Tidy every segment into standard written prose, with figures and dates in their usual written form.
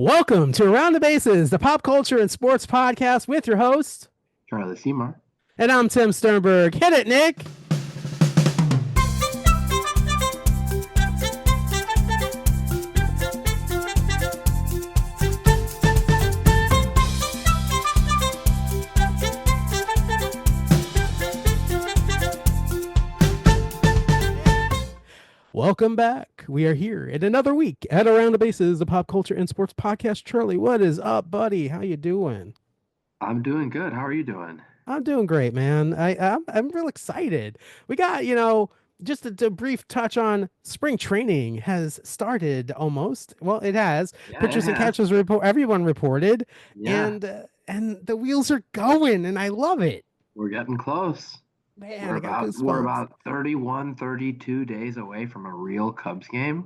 Welcome to Around the Bases, the pop culture and sports podcast with your host. Charlie Seymour. And I'm Tim Sternberg. Hit it, Nick. Welcome back. We are here in another week at Around the Bases, the pop culture and sports podcast. Charlie, what is up, buddy? How you doing? I'm doing good. How are you doing? I'm doing great, man. I'm real excited. We got, just a brief touch on spring training has started almost. Well, it has. Yeah, it Pitchers and has. catchers report. Everyone reported, Yeah, and the wheels are going, and I love it. we're getting close. Man, We're I got about we're goosebumps. about 31, 32 days away from a real Cubs game.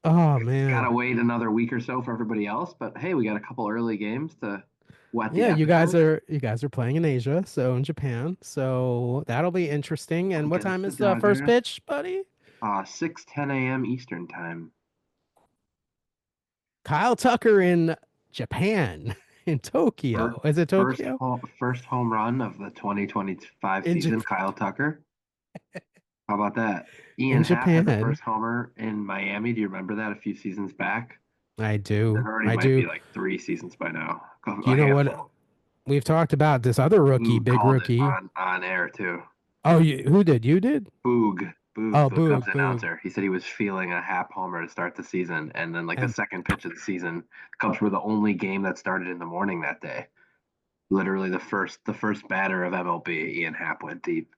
Oh Gotta man. wait another week or so for everybody else, but hey, we got a couple early games to whet the Yeah, appetite you guys are playing in Asia, so in Japan. So that'll be interesting. And what against time the is the first Dodgers. pitch, buddy? 6:10 a.m. Eastern time. Kyle Tucker in Japan, in Tokyo. Is it Tokyo? First home run of the 2025 In season, Japan. Kyle Tucker. How about that? In Ian Happ had the Japan. first homer in Miami. Do you remember that a few seasons back? I It do. already I might do. be like 3 seasons by now. You A know what? handful. We've talked about this other rookie, Boog big called it rookie. on air too. Oh, who did? You did? Boog, Oh, the Cubs Boog, Boog. announcer. He said he was feeling a Happ homer to start the season, and then like the And second pitch of the season, the Cubs were the only game that started in the morning that day. Literally the first batter of MLB, Ian Happ went deep.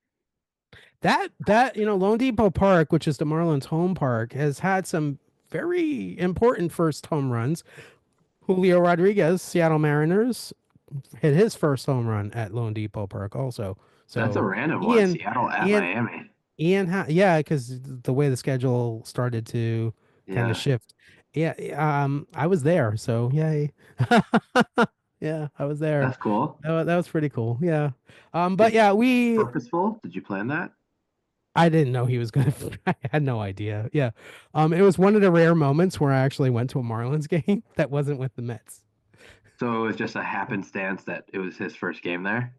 Lone Depot Park, which is the Marlins home park, has had some very important first home runs. Julio Rodriguez, Seattle Mariners, hit his first home run at Lone Depot Park also. That's a So random one. Ian, Seattle at Ian, Miami. yeah, because the way the schedule started to kind of Yeah, shift. Yeah, I was there, so yay. Yeah, I was there. that's cool. That was pretty cool. Yeah. But Did yeah, we Purposeful? Did you plan that? I didn't know he was gonna. I had no idea. Yeah. It was one of the rare moments where I actually went to a Marlins game that wasn't with the Mets. So it was just a happenstance that it was his first game there.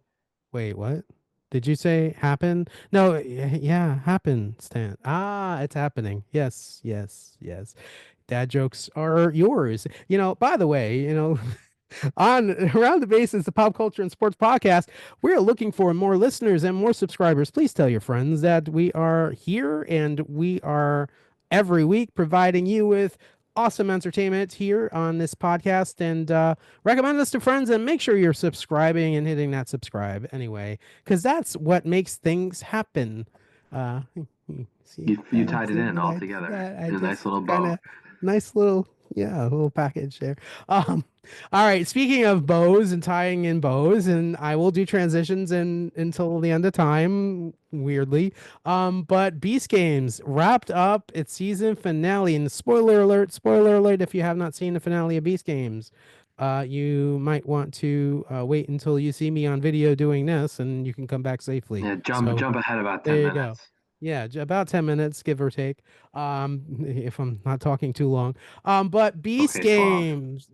Wait, what? Did you say happen? No, yeah, happen, Stan. Ah, it's happening. Yes, yes, yes. Dad jokes are yours. By the way, on Around the Bases, the pop culture and sports podcast, we're looking for more listeners and more subscribers. Please tell your friends that we are here and we are every week providing you with awesome entertainment here on this podcast, and recommend us to friends, and make sure you're subscribing and hitting that subscribe anyway, because that's what makes things happen. Uh, see, You tied it see in what all I did together that? I in a nice just little kind bow. of nice little, yeah, little package there. All right. Speaking of bows and tying in bows, and I will do transitions until the end of time, weirdly. But Beast Games wrapped up its season finale, and spoiler alert, if you have not seen the finale of Beast Games, you might want to wait until you see me on video doing this, and you can come back safely. Yeah, jump So jump ahead about there 10 you go. minutes. Yeah, about 10 minutes, give or take. If I'm not talking too long. But Beast Okay, sloth. Games.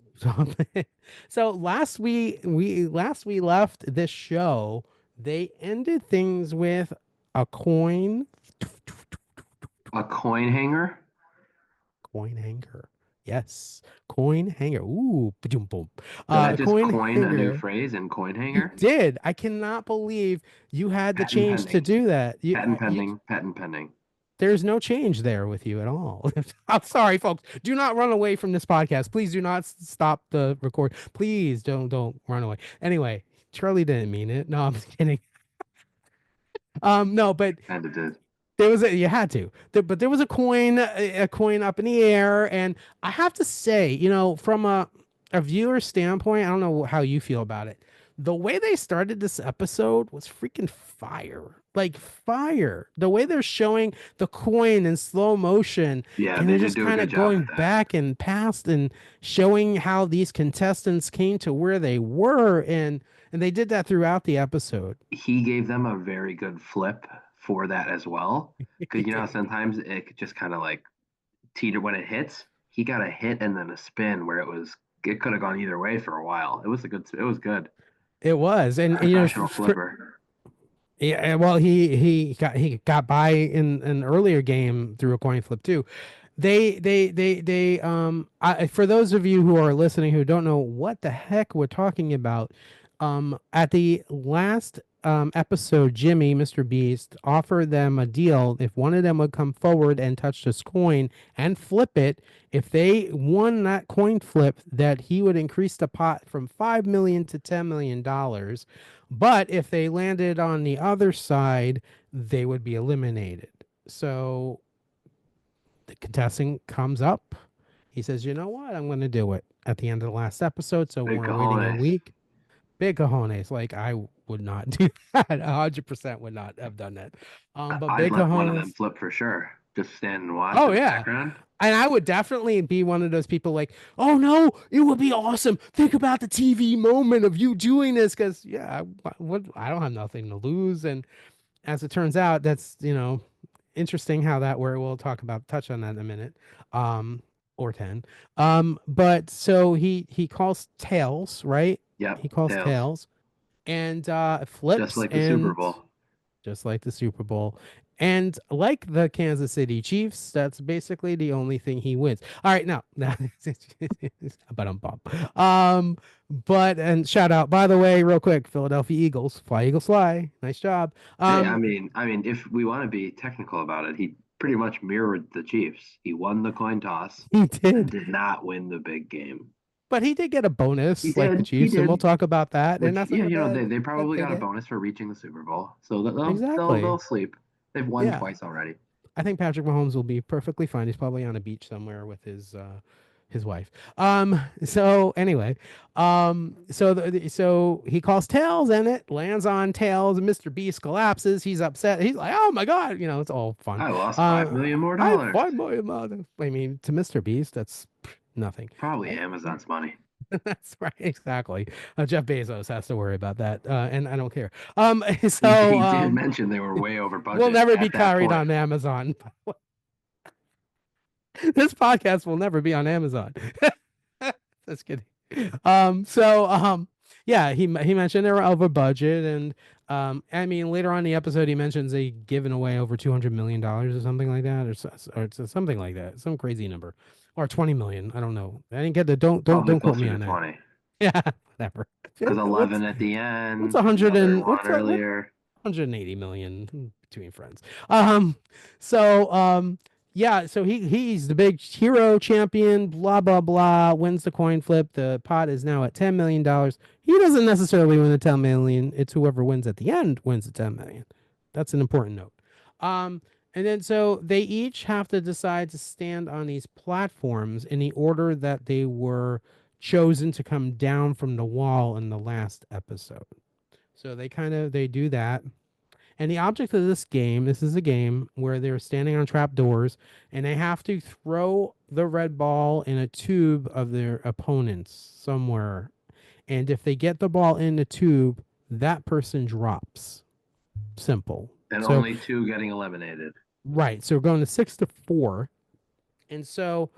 So last we left this show, they ended things with a A coin hanger? coin hanger. Yes, coin hanger. Ooh, boom, boom. Did I just Coin coin a new hanger. phrase in coin You hanger? did. I cannot believe you had the Patent change to pending. do that. Patent pending. Patent pending. There's no change there with you at all. I'm sorry, folks. Do not run away from this podcast. Please do not stop the record. Please don't run away. Anyway, Charlie didn't mean it. No, I'm just kidding. No, but And it did. you had to. But there was a coin up in the air, and I have to say, from a viewer standpoint, I don't know how you feel about it. The way they started this episode was freaking fire. Like fire. The way they're showing the coin in slow motion, Yeah, and they they're did just do a kind good of job going at that. back and past and showing how these contestants came to where they were, and they did that throughout the episode. He gave them a very good flip for that as well. Because you know how sometimes it could just kind of like teeter when it hits. He got a hit and then a spin where it was it could have gone either way for a while. It was good. It was, and Professional flipper. yeah, well, he got by in an earlier game through a coin flip too. For those of you who are listening who don't know what the heck we're talking about, at the last episode, Jimmy, Mr. Beast, offered them a deal. If one of them would come forward and touch this coin and flip it, if they won that coin flip, that he would increase the pot from 5 million to $10 million. But if they landed on the other side, they would be eliminated. So the contestant comes up. He says, "You know what? I'm going to do it." At the end of the last episode, so Big we're waiting a cojones. week. Big cojones. Like I would not do that. 100% would not have done that. But I'd big let one of them cojones. flip for sure. Just stand and watch Oh in the yeah. background. And I would definitely be one of those people like, oh no, it would be awesome. Think about the TV moment of you doing this, because yeah, I don't have nothing to lose. And as it turns out, that's interesting how that where we'll talk about touch on that in a minute, um, or 10. But so he calls tails, right? Yep, He calls tails. tails and Just flips like the Super and Bowl. just like the Super Bowl. And like the Kansas City Chiefs, that's basically the only thing he wins. All right, now, but I'm bummed. But and shout out, by the way, real quick, Philadelphia Eagles, fly Eagles fly, nice job. Hey, I mean, if we want to be technical about it, he pretty much mirrored the Chiefs. He won the coin toss He and did, did not win the big game. but he did get a He bonus like the did. He Chiefs, and we'll did. talk about that. And Which, that's yeah, not a bad they bad probably got a thing. bonus for reaching the Super Bowl, so Exactly. they'll sleep. They've won Yeah. twice already. I think Patrick Mahomes will be perfectly fine. He's probably on a beach somewhere with his wife. So anyway, so he calls tails and it lands on tails and Mr. Beast collapses. He's upset. He's like, "Oh my god," it's all fun. I lost 5 million more I have dollars. 5 million. I mean, to Mr. Beast, that's nothing. Probably Amazon's money. That's right, exactly. Jeff Bezos has to worry about that, and I don't care. He did mention they were way over We'll budget never be at that carried point. on Amazon. This podcast will never be on Amazon. Just kidding. Yeah, he mentioned they were over budget, and I mean later on in the episode he mentions they given away over $200 million or something like that, or it's something like that, some crazy number, or 20 million. I don't know. I didn't get the Probably don't quote closer me to on that. 20. Yeah, whatever. Because What's 11 at the what's a end, hundred another and one what earlier. 180 million between friends. Um, so yeah, so he's the big hero champion, blah blah blah, wins the coin flip. The pot is now at $10 million. He doesn't necessarily win the 10 million. It's whoever wins at the end wins the 10 million. That's an important note. Um, and then so they each have to decide to stand on these platforms in the order that they were chosen to come down from the wall in the last episode. So they do that. And the object of this is a game where they're standing on trap doors and they have to throw the red ball in a tube of their opponents somewhere. And if they get the ball in the tube, that person drops. Simple. And So, only two getting eliminated. right. So we're going to 6-4. And so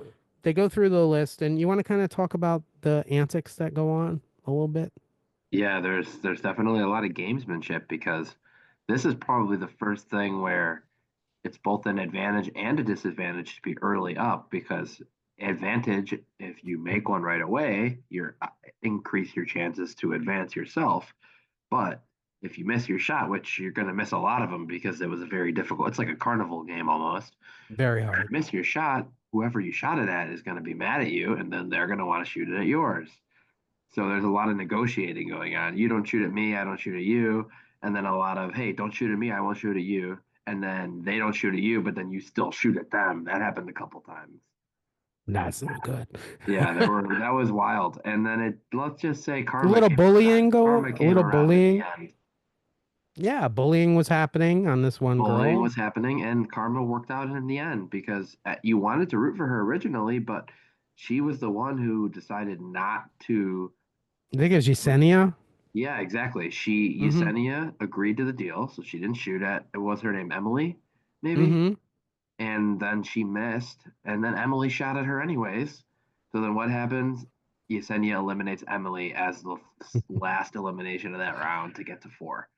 they go through the list, and you want to kind of talk about the antics that go on a little bit? Yeah, there's definitely a lot of gamesmanship because this is probably the first thing where it's both an advantage and a disadvantage to be early up because advantage if you make one right away, you increase your chances to advance yourself. But if you miss your shot, which you're going to miss a lot of them because it was a very difficult, it's like a carnival game almost. Very You're going hard. to miss your shot, whoever you shot it at is going to be mad at you, and then they're going to want to shoot it at yours. So there's a lot of negotiating going on. You don't shoot at me, I don't shoot at you. And then a lot of, hey, don't shoot at me, I won't shoot at you. And then they don't shoot at you, but then you still shoot at them. That happened a couple times. That's not good. Yeah, there were that was wild. And then let's just say karma A came little around in the bullying. end. Yeah, bullying was happening on this one Bullying girl. was happening, and karma worked out in the end because you wanted to root for her originally, but she was the one who decided not to. I think it was Yesenia. Yeah, exactly. Mm-hmm. Yesenia agreed to the deal, so she didn't shoot at, it was her name Emily, maybe? Mm-hmm. And then she missed, and then Emily shot at her anyways. So then what happens? Yesenia eliminates Emily as the last elimination of that round to get to four.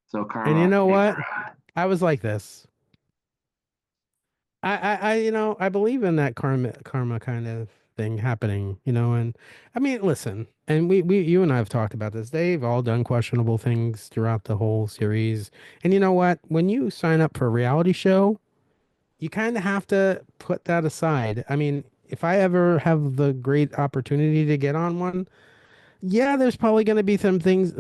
So And you Karma know came what? around. I was like this. I believe in that karma kind of thing happening, and I mean, listen, and you and I have talked about this. They've all done questionable things throughout the whole series. And you know what? When you sign up for a reality show, you kind of have to put that aside. I mean, if I ever have the great opportunity to get on one, yeah, there's probably going to be some things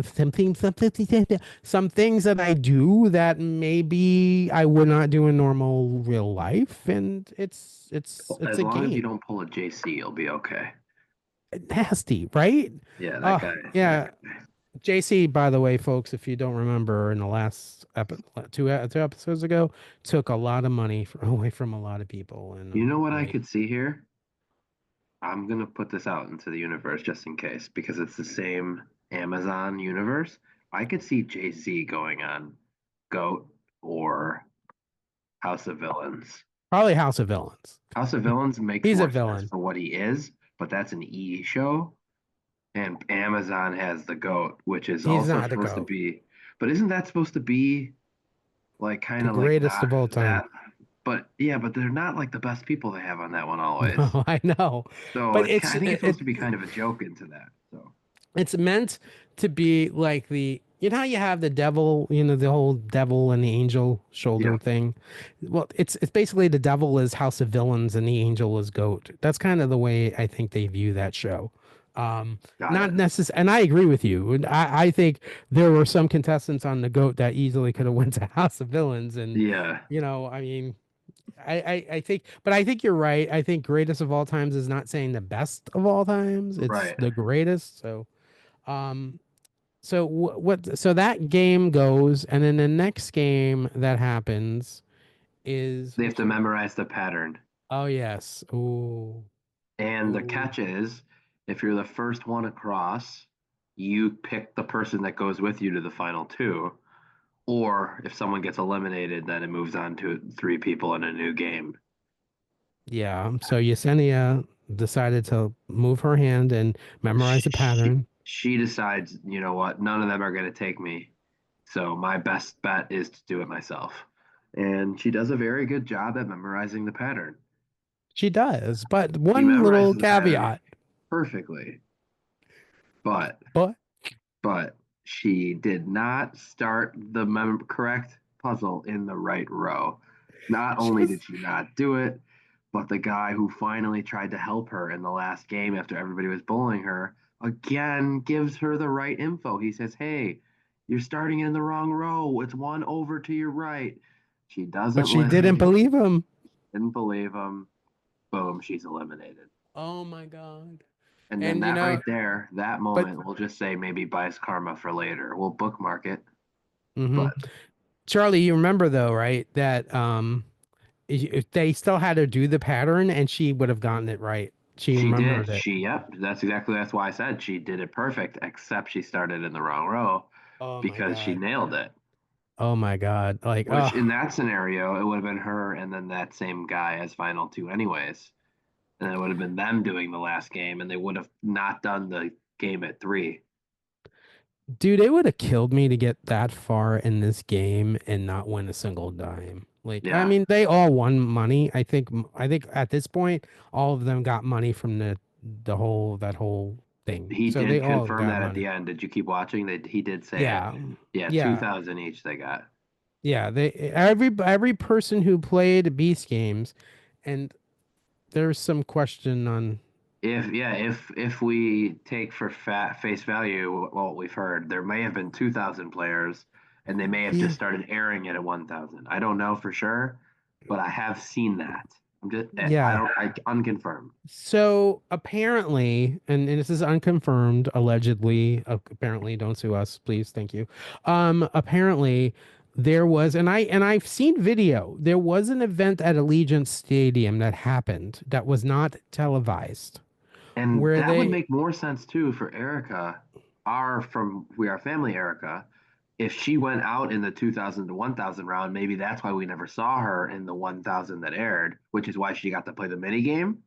that I do that maybe I would not do in normal real life, and it's As a long as you game. don't pull a JC, you'll be okay. Nasty, right? Yeah, that Oh guy. That yeah, guy. JC. By the way, folks, if you don't remember, in the last two episodes ago, took a lot of money away from a lot of people, and You know what I like could see here? I'm gonna put this out into the universe just in case because it's the same Amazon universe. I could see Jay-Z going on Goat or House of Villains. probably House of Villains. House of Villains makes He's a more sense villain. for what he is, but that's an E show. And Amazon has the GOAT, which is He's also not a supposed to goat. be, but isn't that supposed to be like kind The of like greatest not of all time. that? But yeah, but they're not like the best people they have on that one always. No, I know, So but it's it's I think it's supposed it, to be kind of a joke into that. So it's meant to be like how you have the devil, the whole devil and the angel shoulder yeah, thing. Well, it's basically the devil is House of Villains and the angel is Goat. That's kind of the way I think they view that show. got Not it. necessary, and I agree with you. And I think there were some contestants on the Goat that easily could have went to House of Villains, and Yeah, I mean, I think, but I think you're right. I think greatest of all times is not saying the best of all times. It's right. the greatest. Um, so that game goes, and then the next game that happens is They have which to one? memorize the pattern. Oh yes. Ooh. And the Ooh. catch is, if you're the first one across, you pick the person that goes with you to the final two. Or if someone gets eliminated, then it moves on to three people in a new game. Yeah. So Yesenia decided to move her hand and memorize the She, pattern. she decides, you know what, none of them are going to take me. So my best bet is to do it myself. And she does a very good job at memorizing the pattern. She does, but She one little memorizes the pattern caveat. perfectly. But But but she did not start the correct puzzle in the right row. Not only did she's she not do it, but the guy who finally tried to help her in the last game after everybody was bullying her again gives her the right info. He says, "Hey, you're starting in the wrong row. It's one over to your right." She but doesn't she didn't listen, believe him. didn't believe him. Boom, she's eliminated. Oh my God. And then And that right there, that but moment, we'll just say maybe buys karma for later. We'll bookmark it. hmm But Charlie, you remember though, right? That if they still had her do the pattern and she would have gotten it right. She she did. remembered it. Yep. That's why I said she did it perfect, except she started in the wrong row Oh my because she God. nailed it. Oh my God. Like, Which in oh, that scenario, it would have been her and then that same guy as final two, anyways. And it would have been them doing the last game, and they would have not done the game at three. dude, it would have killed me to get that far in this game and not win a single dime. Like, I Yeah. mean, they all won money. I think at this point, all of them got money from that whole thing. He So they did all confirm got that at the money. end. Did you keep watching? He did say it. Yeah. Yeah, Yeah. 2,000 each they got. Yeah. Every person who played Beast games, and there's some question on. If we take for face value what we've heard, there may have been 2,000 players, and they may have just Yeah. started airing it at 1,000. I don't know for sure, but I have seen that. I Yeah. don't I unconfirmed. So apparently, and this is unconfirmed, allegedly, apparently, don't sue us, please, thank you. Apparently there was, and I've seen video. There was an event at Allegiant Stadium that happened that was not televised, And where that would they, make more sense too for Erica, our from We Are Family Erica. If she went out in the 2,000 to 1,000 round, maybe that's why we never saw her in the 1,000 that aired, which is why she got to play the mini game.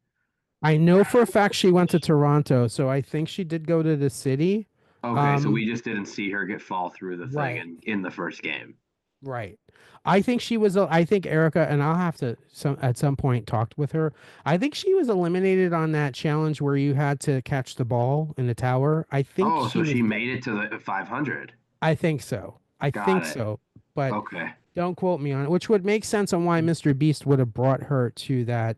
I know for a fact she went to Toronto, so I think she did go to the city. Okay, so Um, we just didn't see her get fall through the thing right. in the first game. Right. I think she was. I think Erica, and I'll have to at some point talk with her. I think she was eliminated on that challenge where you had to catch the ball in the tower. I think Oh, she so she was made there. it to the 500. I think so. I Got think it. so. But Okay. don't quote me on it. Which would make sense on why Mr. Beast would have brought her to that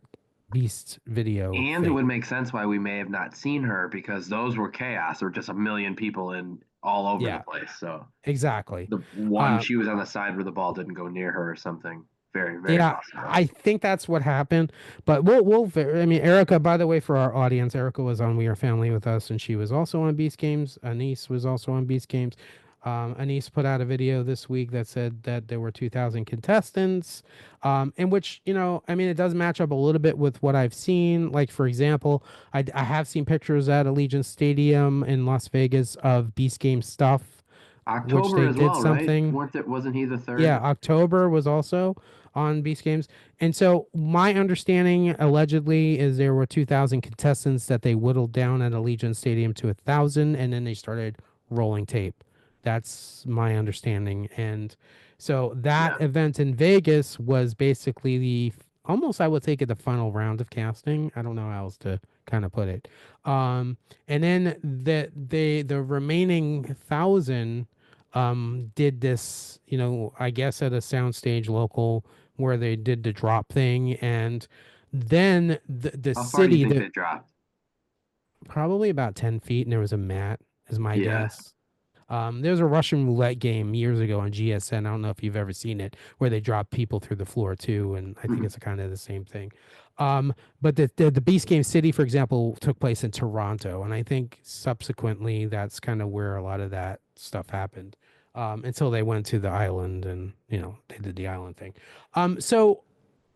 Beast video And it thing. would make sense why we may have not seen her because those were chaos or just a million people in all over the Yeah. place. So Exactly. the one Um, she was on the side where the ball didn't go near her or something. Very, very Yeah, possible. I think that's what happened. But I mean, Erica, by the way, for our audience, Erica was on We Are Family with us, and she was also on Beast Games. Anise was also on Beast Games. Anise put out a video this week that said that there were 2,000 contestants, in which, I mean, it does match up a little bit with what I've seen. Like, for example, I have seen pictures at Allegiant Stadium in Las Vegas of Beast Game stuff, which October they as did well, right? something. Wasn't he the Yeah, third? October was also on Beast Games. And so my understanding allegedly is there were 2,000 contestants that they whittled down at Allegiant Stadium to 1,000 and then they started rolling tape. That's my understanding. And so that Yeah. event in Vegas was basically almost I would take it the final round of casting. I don't know how else to kind of put it. And then the remaining 1,000 did this, I guess at a soundstage local where they did the drop thing, and then the How far do you city think that they dropped? probably about 10 feet, and there was a mat, is my Yeah. guess. There's a Russian roulette game years ago on GSN. I don't know if you've ever seen it, where they drop people through the floor too, and I think it's kind of the same thing. But the Beast Game City, for example, took place in Toronto, and I think subsequently that's kind of where a lot of that stuff happened. Until they went to the island and they did the island thing. So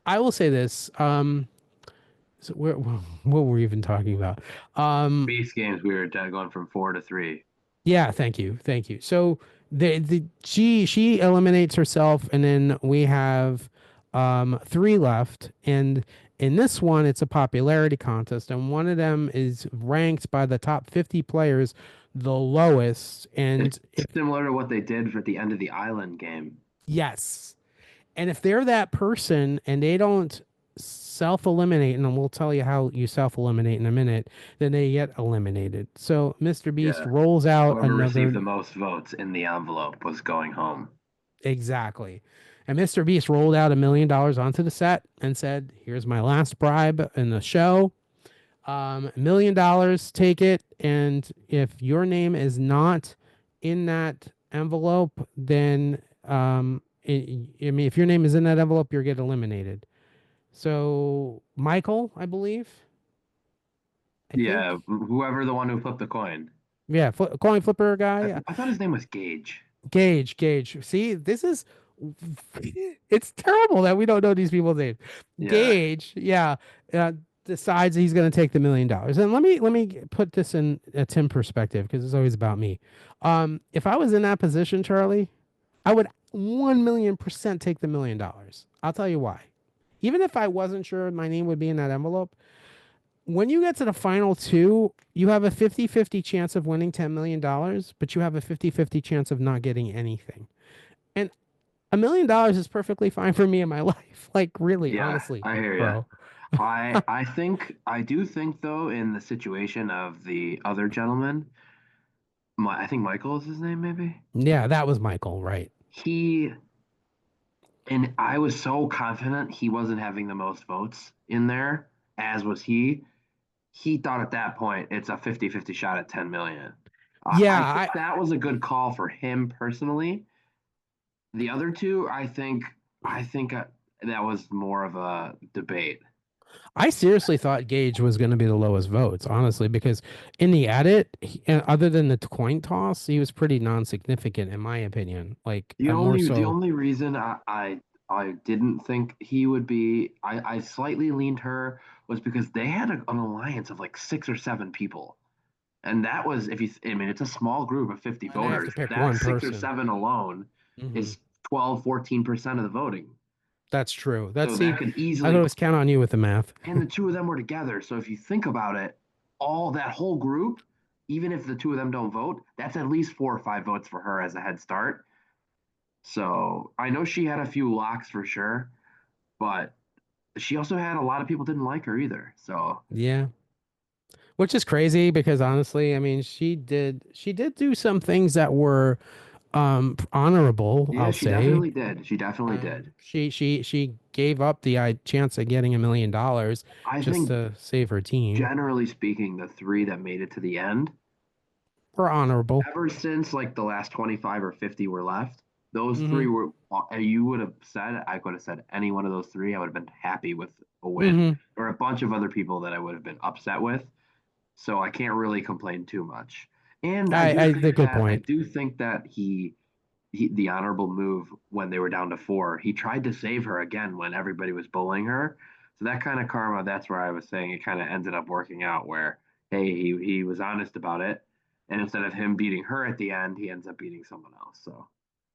I will say this. So what were we even talking about? Um, Base games, we were going from 4 to 3. Yeah, thank you. Thank you. So she eliminates herself and then we have three left, and in this one it's a popularity contest and one of them is ranked by the top 50 players the lowest, It's and if similar to what they did for the end of the island game. yes, and if they're that person and they don't self eliminate, and we'll tell you how you self eliminate in a minute, then they get eliminated. So Mr. Beast Yeah. rolls out Whoever received another. the most votes in the envelope was going home. Exactly. And Mr. Beast rolled out $1 million onto the set and said, "Here's my last bribe in the show. $1 million, take it. And if your name is not in that envelope, then I mean, if your name is in that envelope, you'll get eliminated." So Michael, I believe, I Yeah, think, whoever the one who flipped the coin. yeah, coin flipper guy. I thought his name was Gage. Gage. See, this is it's terrible that we don't know these people's names. Yeah. Gage, yeah, uh, decides he's going to take the $1 million. And let me put this in a Tim perspective because it's always about me. If I was in that position, Charlie, I would 1,000,000% take the $1 million. I'll tell you why. Even if I wasn't sure my name would be in that envelope, when you get to the final two, you have a 50-50 chance of winning $10 million, but you have a 50-50 chance of not getting anything. And $1 million is perfectly fine for me in my life. Like, really, Yeah, honestly, I hear you. bro. I do think though in the situation of the other gentleman, I think Michael is his name maybe. Yeah, that was Michael, right? He and I was so confident he wasn't having the most votes in there, as was he. He thought at that point it's a 50-50 shot at 10 million. Yeah, I think that was a good call for him personally. The other two, I think that was more of a debate. I seriously thought Gage was going to be the lowest votes, honestly, because in the edit, and other than the coin toss, he was pretty non-significant in my opinion. Like, The I'm more only the so. only reason I didn't think he would be I slightly leaned her was because they had an alliance of like 6 or 7 people. And that was if you I mean it's a small group of 50 And they have to voters. pick That one six or person. seven alone Hmm. is 12, 14% of the voting. That's true. That's So see, that could I easily, always count on you with the math. and the two of them were together. So if you think about it, all that whole group, even if the two of them don't vote, that's at least 4 or 5 votes for her as a head start. So I know she had a few locks for sure, but she also had a lot of people didn't like her either. So Yeah. Which is crazy because honestly, I mean, she did do some things that were honorable, yeah, I'll she say. definitely did. She definitely did. She gave up the chance of getting $1 million I just think to save her team. generally speaking, the three that made it to the end, Or honorable. ever since like the last 25 or 50 were left, those three Mm-hmm. were, you would have said, I could have said any one of those three, I would have been happy with a win. Mm-hmm. Or a bunch of other people that I would have been upset with. So I can't really complain too much. And I do The agree good that I point. do think that the honorable move when they were down to four, he tried to save her again when everybody was bullying her. So that kind of karma, that's where I was saying it kind of ended up working out where, hey, he was honest about it. And instead of him beating her at the end, he ends up beating someone else. So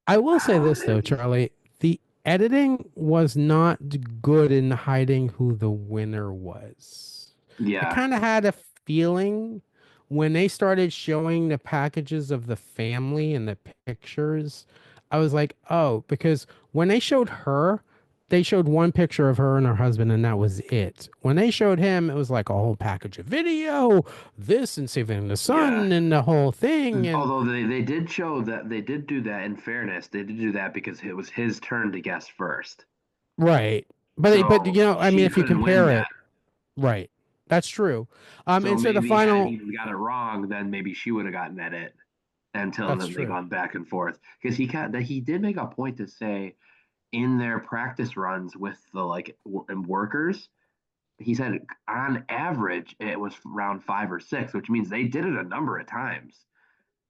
I will say oh, this though, Charlie. The editing was not good in hiding who the winner was. I yeah, kind of had a feeling when they started showing the packages of the family and the pictures, I was like, oh, because when they showed her, they showed one picture of her and her husband, and that was it. When they showed him, it was like a whole package of video, this and saving the yeah. sun and the whole thing. And Although they did show that they did do that in fairness, they did do that because it was his turn to guess first. right. But So you know, I mean, she if you couldn't win compare that. it, right, that's true. So And so the maybe had final, he got it wrong, then maybe she would have gotten that it until that's then they true. gone back and forth. Because he did make a point to say in their practice runs with the workers, he said on average it was round 5 or 6, which means they did it a number of times.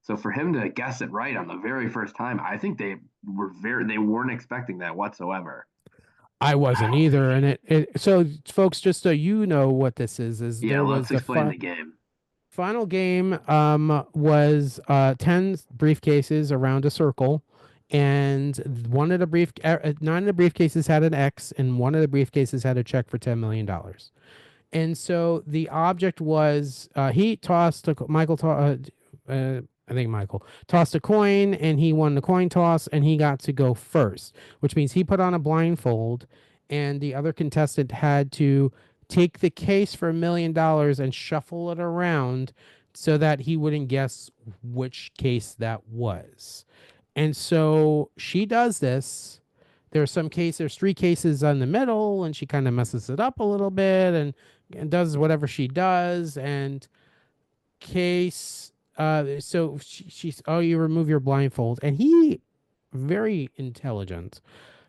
So for him to guess it right on the very first time, I think they weren't expecting that whatsoever. I wasn't either, and so folks, just so you know what this is Yeah, there let's was the explain the game. final game was 10 briefcases around a circle, and nine of the briefcases had an X, and one of the briefcases had a check for $10 million. And so the object was he tossed a Michael I think Michael tossed a coin and he won the coin toss and he got to go first, which means he put on a blindfold and the other contestant had to take the case for $1 million and shuffle it around so that he wouldn't guess which case that was. And so she does this. There's three cases on the middle, and she kind of messes it up a little bit and does whatever she does. And case, so she's, oh, you remove your blindfold. And he, very intelligent.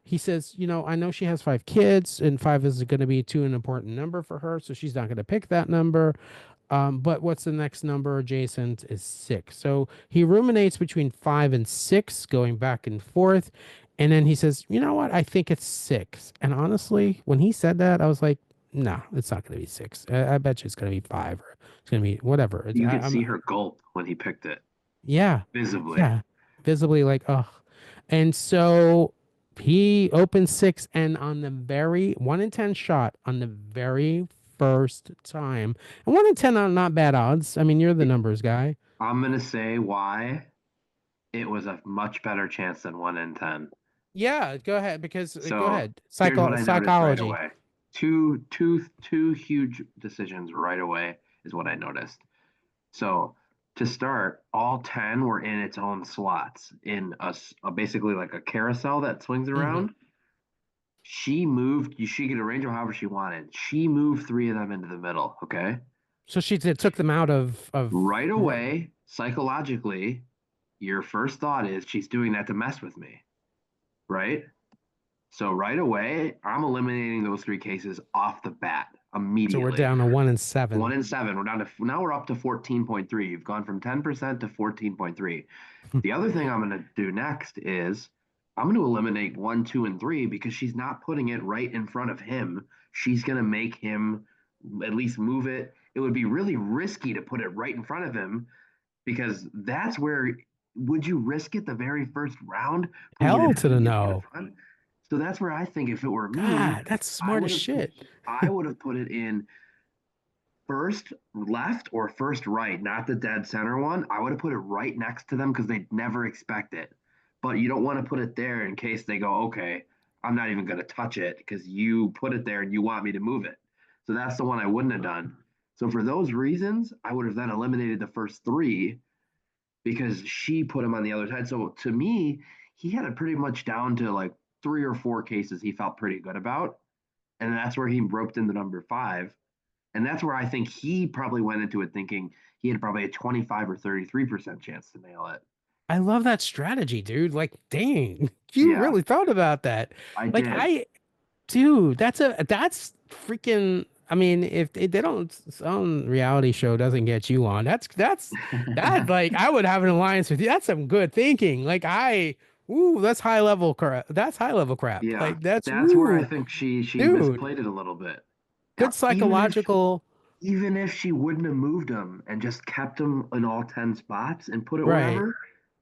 He says, you know, I know she has 5 kids, and five is going to be too an important number for her, so she's not going to pick that number. But what's the next number adjacent is 6. So he ruminates between 5 and 6, going back and forth. And then he says, you know what? I think it's 6. And honestly, when he said that, I was like, no, it's not going to be 6. I bet you it's going to be 5 or it's going to be whatever. You could I'm, see her gulp when he picked it yeah, visibly. yeah, visibly like, oh. And so he opens 6, and on the very 1 in 10 shot on the very first time, and 1 in 10 are not bad odds. I mean, you're the numbers guy. I'm gonna say why it was a much better chance than 1 in 10. Yeah, go ahead because go So ahead. here's what I noticed right Psychology. away. Two huge decisions right away is what I noticed. So to start, all 10 were in its own slots in basically like a carousel that swings Hmm. around. She could arrange them however she wanted. She moved three of them into the middle. Okay. So took them out of Right away, psychologically, your first thought is she's doing that to mess with me. Right. So right away, I'm eliminating those three cases off the bat so we're immediately. down to one and One seven. in seven. We're down to now we're up to 14.3. You've gone from 10% to 14.3. The other thing I'm going to do next is I'm going to eliminate 1, 2, and 3 because she's not putting it right in front of him. She's going to make him at least move it. It would be really risky to put it right in front of him because that's where would you risk it the very first round, putting it Hell in to the immediately in no. front? So that's where I think if it were me, God, that's I smart would as have shit. I would have put it in first left or first right, not the dead center one. I would have put it right next to them because they'd never expect it. But you don't want to put it there in case they go, okay, I'm not even going to touch it because you put it there and you want me to move it. So that's the one I wouldn't have done. So for those reasons, I would have then eliminated the first three because she put him on the other side. So to me, he had it pretty much down to like three or four cases he felt pretty good about. And that's where he roped in the number five. And that's where I think he probably went into it thinking he had probably a 25 or 33% chance to nail it. I love that strategy, dude. Like, dang, you Yeah, really thought about that. I Like, did. dude, that's freaking. I mean, if they don't, some reality show doesn't get you on, that. Like, I would have an alliance with you. That's some good thinking. Ooh, that's high level crap. That's high level crap. Yeah, Like, that's that's where I ooh, think she dude, misplayed it a little bit. good Now, psychological. even if she wouldn't have moved him and just kept him in all 10 spots and put it Right. wherever,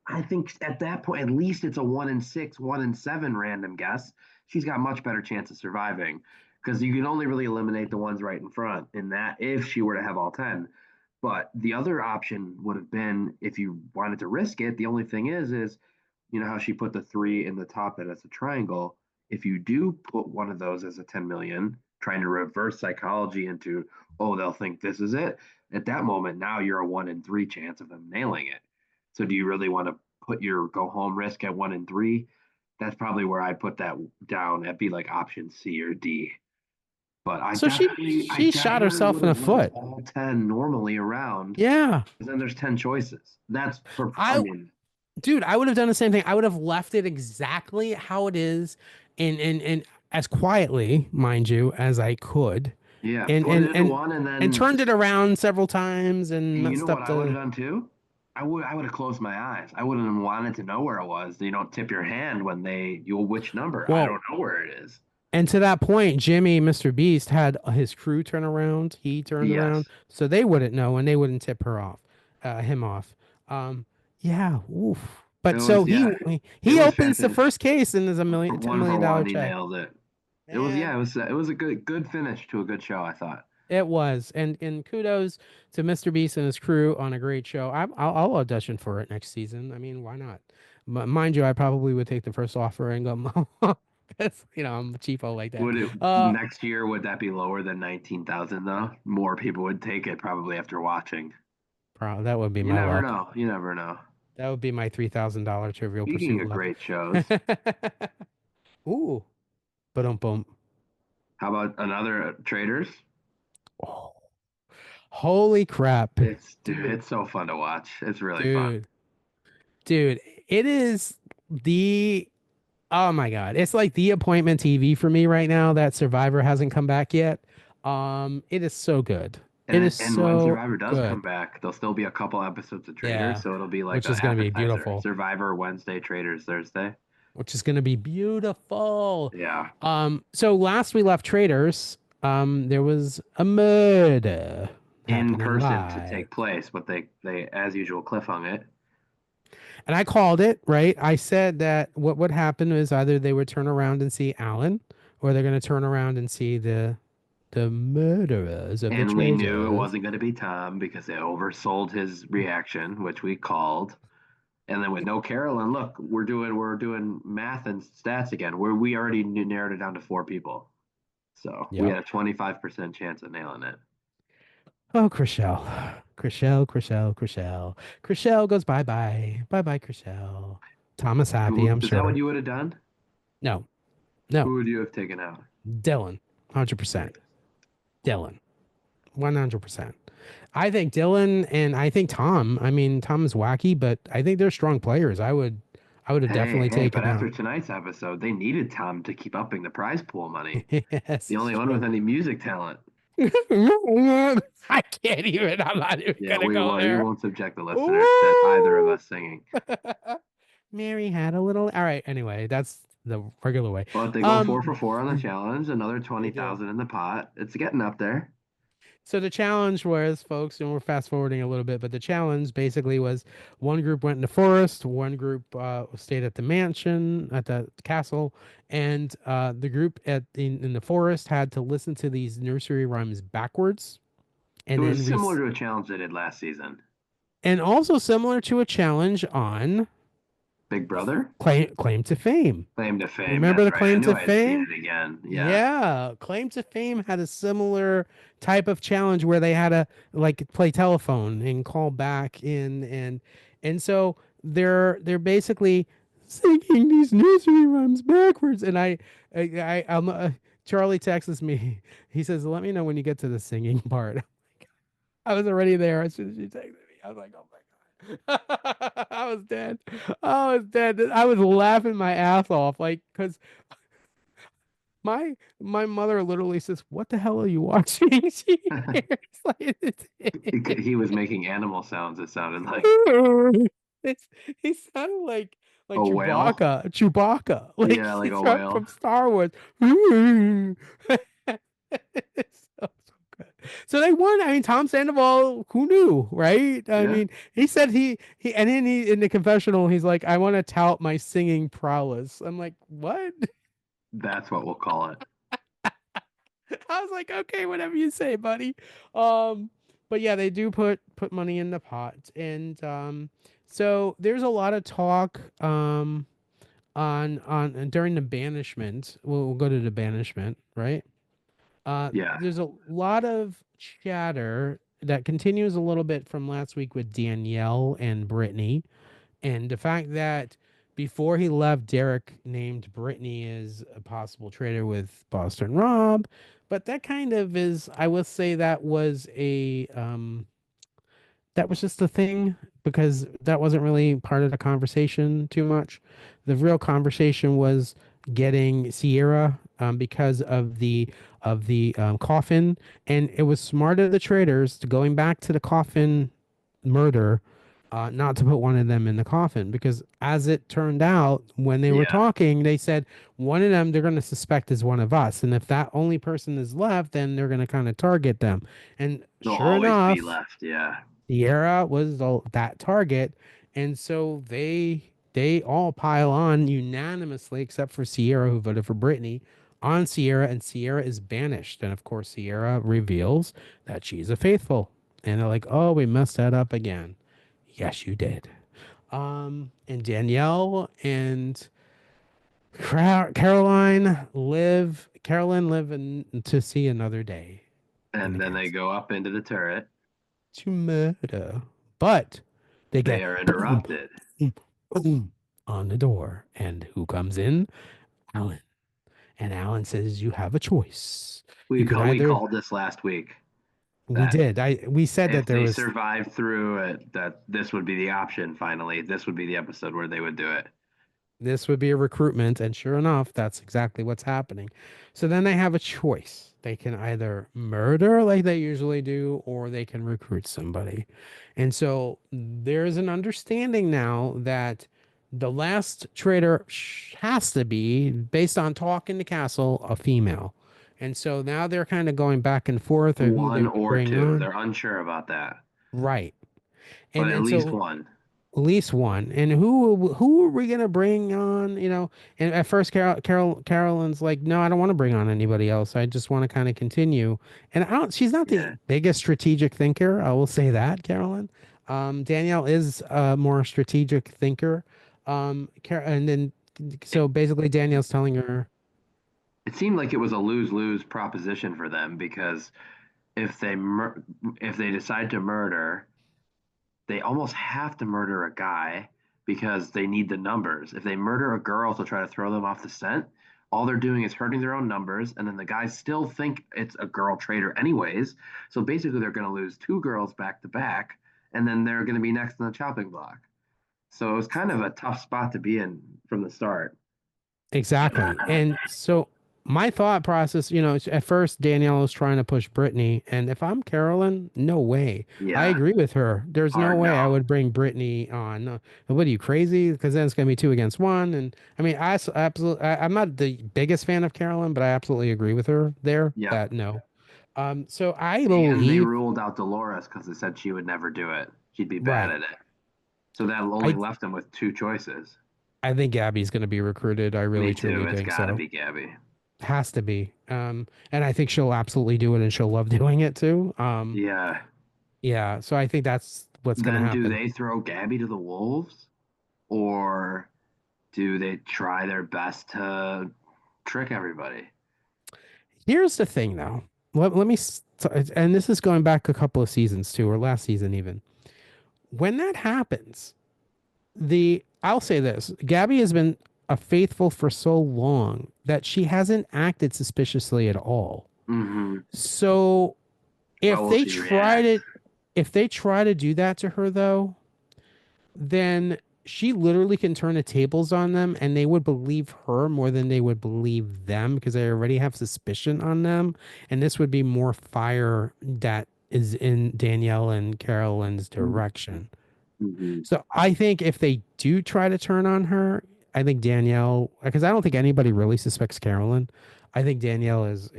I think at that point, at least it's a 1 in 6, 1 in 7 random guess. She's got much better chance of surviving because you can only really eliminate the ones right in front in that if she were to have all 10. But the other option would have been if you wanted to risk it. The only thing is you know how she put the three in the top that as a triangle. If you do put one of those as a 10 million, trying to reverse psychology into, oh, they'll think this is it. At that moment, now you're a 1 in 3 chance of them nailing it. So do you really want to put your go home risk at 1 in 3? That's probably where I put that down. That'd be like option C or D. But So I she shot definitely herself would in the have left foot. all 10 normally around. Yeah. Because then there's 10 choices. That's for, I I mean, Dude, I would have done the same thing. I would have left it exactly how it is and as quietly, mind you, as I could. yeah, And put and it into and one and and then, turned it around several times and and you know messed what up I would have the done too? I would have closed my eyes. I wouldn't have wanted to know where it was. You don't tip your hand when you which number. I well, don't know where it is. and to that point, Jimmy, Mr. Beast had his crew turn around. He turned around, Yes. so they wouldn't know and they wouldn't tip her off, him off. Um, yeah, oof. It But so was, yeah, it he was opens the fantastic. first case and there's a For million, ten one for million dollar one, he check. nailed it. It was, yeah, Man, it was a good finish to a good show, I thought. it was, and kudos to Mr. Beast and his crew on a great show. I'll audition for it next season. I mean, why not? Mind you, I probably would take the first offer and go, because I'm a cheapo like that. Would it Uh, next year, would that be lower than 19,000 though? More people would take it probably after watching. that would be You my never luck. know. You never know. That would be my $3,000 Trivial Speaking Pursuit of luck. great shows, Ooh, but boom. how about another Traitors? Oh, holy crap, It's dude, so fun to watch. It's really fun. dude, dude! It is the Oh my God. It's like the appointment TV for me right now that Survivor hasn't come back yet. It is so good. It is And when so Survivor does come good. back, there'll still be a couple episodes of Traitors, Yeah, so it'll be like which an is gonna be appetizer. beautiful. Survivor Wednesday, Traitors Thursday. Which is gonna be beautiful. Yeah. So last we left Traders, there was a murder In happening person to live. take place, but they as usual cliffhung it. And I called it, right? I said that what would happen is either they would turn around and see Alan, or they're gonna turn around and see the murderers of the And we knew it traitors. wasn't going to be Tom because they oversold his reaction, which we called. And then with no Carolyn, look, we're doing math and stats again. Where we already narrowed it down to four people, so we Yep. had a 25% chance of nailing it. Oh, Chriselle. Chriselle goes bye bye. Bye bye, Chriselle. Thomas happy, I'm Is that what sure. you would have done? No, no. Who would you have taken out? Dylan. 100%. Nice. Dylan. 100%. I think Dylan and I think Tom. I mean, Tom is wacky, but I think they're strong players. I would have Hey, definitely hey, but taken after out. tonight's episode, they needed Tom to keep upping the prize pool money. Yes, The it's only one with true. any music talent. I can't even. I'm not even Yeah, gonna go we there. won't subject the listeners to either of Ooh. us singing. Mary had a little. All right. Anyway, that's the regular way. But they go Um, 4 for 4 on the challenge, another they do. 20,000 in the pot. It's getting up there. So the challenge was, folks, and we're fast forwarding a little bit, but the challenge basically was one group went in the forest, one group stayed at the mansion, at the castle, and the group in the forest had to listen to these nursery rhymes backwards, It and was then similar to a challenge they did last season. and also similar to a challenge on Big Brother? claim to fame. Claim to Fame. Remember That's the right. I claim knew to I had seen fame? it again. Yeah. Yeah, claim to fame had a similar type of challenge where they had to like play telephone and call back in and so they're basically singing these nursery rhymes backwards and Charlie texts me. He says, "Let me know when you get to the singing part." I was already there as soon as she texted me. I was like, "Oh my God." I was dead. I was dead. I was laughing my ass off like cuz my mother literally says, "What the hell are you watching?" She hears like He was making animal sounds, it sounded like. it's, he sounded like A whale? Chewbacca, like Yeah, like he's a from whale. Star Wars. It's so good. So they won. I mean, Tom Sandoval, who knew, right? I Yeah. mean, he said he and then he in the confessional, he's like, "I want to tout my singing prowess." I'm like, "What?" That's what we'll call it. I was like, okay, whatever you say, buddy. Um, but yeah, they do put money in the pot, and so there's a lot of talk on during the banishment. We'll go to the banishment, right? Yeah. There's a lot of chatter that continues a little bit from last week with Danielle and Brittany and the fact that before he left, Derek named Brittany as a possible traitor with Boston Rob. But that kind of is, I will say that was just a thing because that wasn't really part of the conversation too much. The real conversation was getting Sierra because of the coffin, and it was smart of the traders to going back to the coffin murder, not to put one of them in the coffin because as it turned out, when they were Yeah. talking, they said one of them they're going to suspect is one of us, and if that only person is left, then they're going to kind of target them. And They'll sure always be enough, left. Yeah. Sierra was that target, and so they all pile on unanimously, except for Sierra, who voted for Brittany, on Sierra, and Sierra is banished. And of course, Sierra reveals that she's a faithful, and they're like, "Oh, we messed that up again." Yes, you did. And Danielle and Carolyn live to see another day in the And then they castle go up into the turret. to murder. But they They get are boom, interrupted. boom, boom on the door. And who comes in? Alan. And Alan says, "You have a choice. You could We either," called this last week we that did. We said that if there they was survived through it, that this would be the option finally. This would be the episode where they would do it. this would be a recruitment. And sure enough, that's exactly what's happening. So then they have a choice. They can either murder like they usually do, or they can recruit somebody. And so there's an understanding now that the last traitor has to be, based on talk in the castle, a female. And so now they're kind of going back and forth of who One they're going to or bring two. on. They're unsure about that, Right. but at And least so one. at least one. And who are we gonna bring on? You know, and at first Carolyn's like, no, I don't want to bring on anybody else. I just want to kind of continue. And I don't. She's not the Yeah. biggest strategic thinker. I will say that, Carolyn. Danielle is a more strategic thinker. And then It, so basically Danielle's telling her it seemed like it was a lose-lose proposition for them because if if they decide to murder, they almost have to murder a guy because they need the numbers. If they murder a girl to try to throw them off the scent, all they're doing is hurting their own numbers, and then the guys still think it's a girl traitor anyways. So basically, they're going to lose two girls back to back, and then they're going to be next on the chopping block. So it was kind of a tough spot to be in from the start. exactly. And so my thought process, at first Danielle was trying to push Brittany, and if I'm Carolyn, no way. I Yeah, agree with her. There's no hard way I no. would bring Brittany on. No. What are you crazy? Because then it's gonna be two against one. And I mean, absolutely. I'm not the biggest fan of Carolyn, but I absolutely agree with her there. Yep. That no. So I And they believe, ruled out Dolores because they said she would never do it. She'd be bad right. at it. So that only I left them with two choices. I think Gabby's going to be recruited. I Me really too. truly It's think got to so. be Gabby. Has to be. And I think she'll absolutely do it, and she'll love doing it too. Yeah. Yeah. So I think that's what's going to Then do happen. they throw Gabby to the wolves, or do they try their best to trick everybody? Here's the thing, though. Let me, and this is going back a couple of seasons too, or last season even. When that happens, I'll say this: Gabby has been a faithful for so long that she hasn't acted suspiciously at all. Mm-hmm. So How if will they she try react? to, if they try to do that to her, though, then she literally can turn the tables on them and they would believe her more than they would believe them because they already have suspicion on them. And this would be more fire that is in Danielle and Carolyn's direction. Mm-hmm. So I think if they do try to turn on her, I think Danielle, because I don't think anybody really suspects Carolyn. I think Danielle is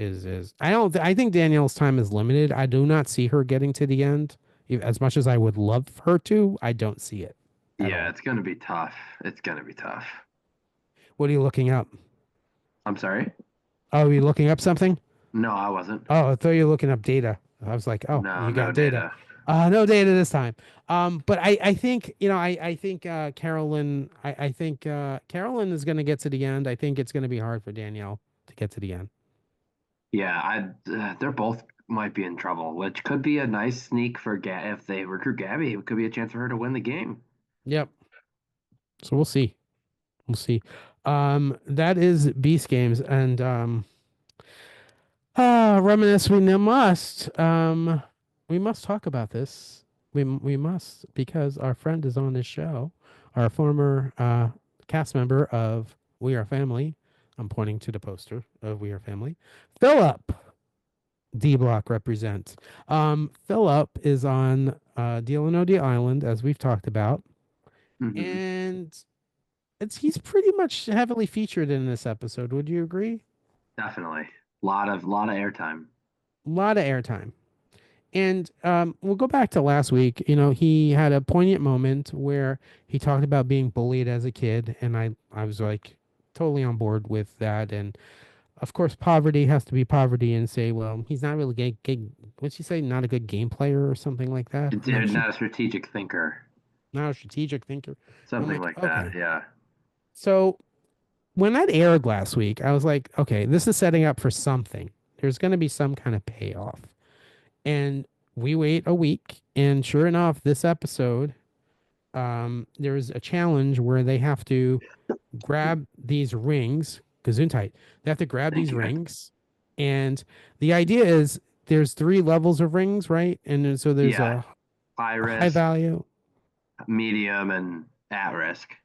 I don't I think Danielle's time is limited. I do not see her getting to the end. As much as I would love her to, I don't see it at Yeah, all. it's gonna be tough. It's gonna be tough. What are you looking up? I'm sorry? Oh, are you looking up something? No, I wasn't. Oh, I thought you were looking up data. I was like, oh, No, you no got data. data. No data this time. But I think, I think Carolyn, I think Carolyn is going to get to the end. I think it's going to be hard for Danielle to get to the end. Yeah, they're both might be in trouble, which could be a nice sneak for if they recruit Gabby. It could be a chance for her to win the game. Yep. So we'll see. We'll see. That is Beast Games, and reminisce. We must talk about this. We must because our friend is on this show, our former cast member of We Are Family. I'm pointing to the poster of We Are Family. Philip D Block represents. Philip is on Deal or No Deal Island, as we've talked about, Hmm. and he's pretty much heavily featured in this episode. Would you agree? Definitely. Lot of airtime. A lot of airtime. And we'll go back to last week. He had a poignant moment where he talked about being bullied as a kid, and I was like totally on board with that. And of course, poverty has to be poverty, and say, well, he's not really what'd she say? Not a good game player or something like that. And They're not a strategic thinker. not a strategic thinker. I'm Something like, like that. okay. Yeah. So when that aired last week, I was like, okay, this is setting up for something. There's going to be some kind of payoff. And we wait a week, and sure enough, this episode, there's a challenge where they have to grab these rings, Gesundheit. They have to grab Thank these you. rings, and the idea is there's three levels of rings, right? And so there's Yeah. a High high risk, value, medium, and at risk.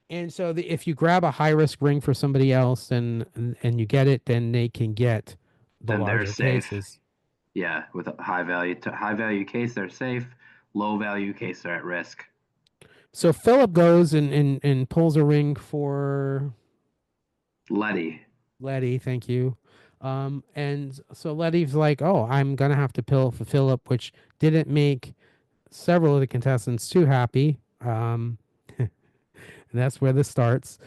and so if you grab a high risk ring for somebody else, and you get it, then they can get the Then they're larger safe. cases. Yeah, with a high value case, they're safe. Low value case, they're at risk. So Philip goes and pulls a ring for Letty. Letty, thank you. And so Letty's like, "Oh, I'm gonna have to pill for Philip," which didn't make several of the contestants too happy. And that's where this starts.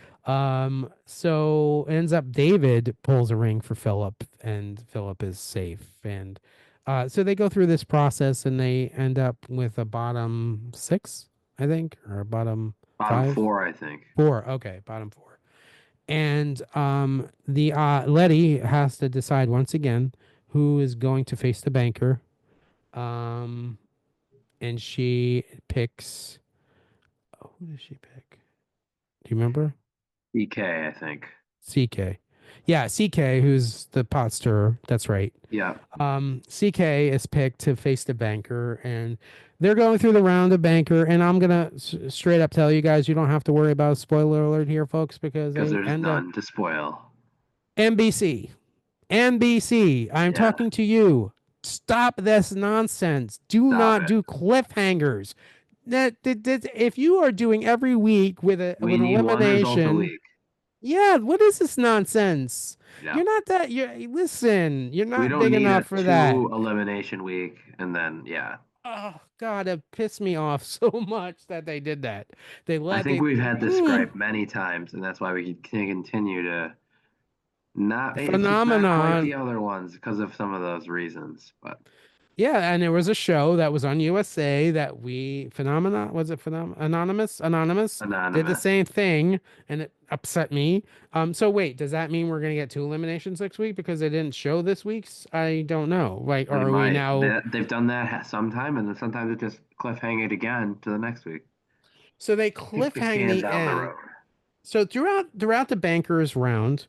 So ends up David pulls a ring for Philip, and Philip is safe. And so they go through this process, and they end up with a bottom six, I think, or a bottom Bottom five, four, I think. four. Okay, bottom four. And the Letty has to decide once again who is going to face the banker. Um, and she picks. Oh, who does she pick? Do you remember? EK, I think. CK. Yeah, CK, who's the pot stirrer. That's right. Yeah. CK is picked to face the banker, and they're going through the round of banker. And I'm gonna straight up tell you guys, you don't have to worry about a spoiler alert here, folks, because Because they there's end up none to spoil. NBC. NBC, I'm Yeah. talking to you. Stop this nonsense. Do Stop not it. do cliffhangers. If you are doing every week with We an need one result a elimination, week. Yeah, what is this nonsense? Yeah. You're not that you're listen, you're We not don't big need enough a for that. two elimination week and then yeah. Oh God, it pissed me off so much that they did that. They I let think they we've had this gripe many times, and that's why we can continue to not. It's not quite phenomenon. the other ones because of some of those reasons, but Yeah, and there was a show that was on USA that we phenomena was it anonymous did the anonymous. same thing and it upset me. So wait, does that mean we're gonna get two eliminations next week because they didn't show this week's? I don't know. Like, They or are we might. now? They've done that sometime, and then sometimes it just cliffhang it again to the next week. So they Kick the cliffhang can the down the end. road. So throughout the bankers round,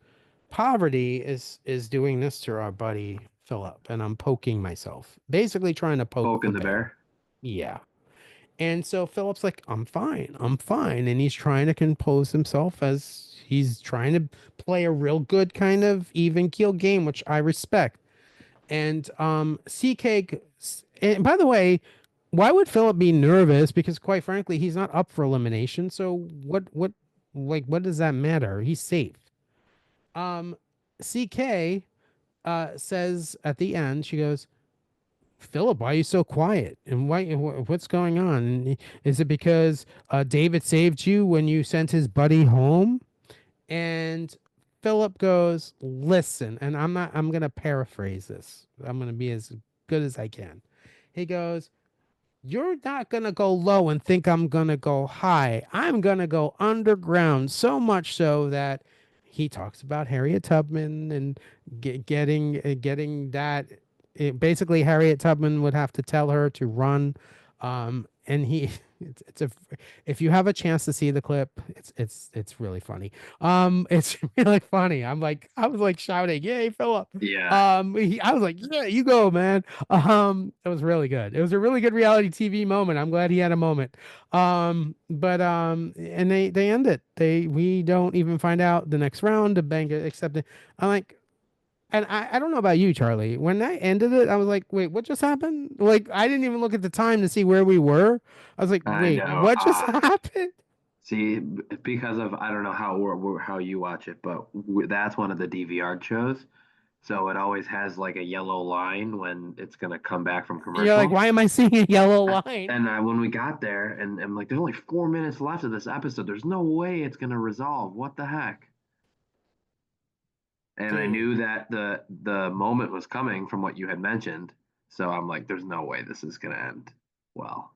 poverty is doing this to our buddy Philip, and I'm poking myself, basically trying to poke the Poking the bear. bear. Yeah. And so Philip's like, I'm fine. I'm fine. And he's trying to compose himself as he's trying to play a real good kind of even keel game, which I respect. And CK, and by the way, why would Philip be nervous? Because quite frankly, he's not up for elimination. So what does that matter? He's safe. Um, CK says at the end, she goes, Philip, why are you so quiet? And what's going on? And is it because David saved you when you sent his buddy home? And Philip goes, listen, and I'm going to paraphrase this. I'm going to be as good as I can. He goes, you're not going to go low and think I'm going to go high. I'm going to go underground, so much so that he talks about Harriet Tubman and getting that. Basically, Harriet Tubman would have to tell her to run. And he, it's a, if you have a chance to see the clip, it's really funny. It's really funny. I was like shouting, "Yay, Philip!" Yeah. I was like, "Yeah, you go, man." It was really good. It was a really good reality TV moment. I'm glad he had a moment. But and they end it. We don't even find out the next round to bank it, except I'm like, and I don't know about you, Charlie. When I ended it, I was like, wait, what just happened? Like, I didn't even look at the time to see where we were. I was like, I wait, know. what just happened? See, because of I don't know how you watch it, but that's one of the DVR shows. So it always has like a yellow line when it's gonna come back from You're like, commercial. why am I seeing a yellow line? And when we got there, and I'm like, there's only 4 minutes left of this episode. There's no way it's gonna resolve. What the heck? And I Dude, knew that the moment was coming from what you had mentioned. So I'm like, there's no way this is gonna end well.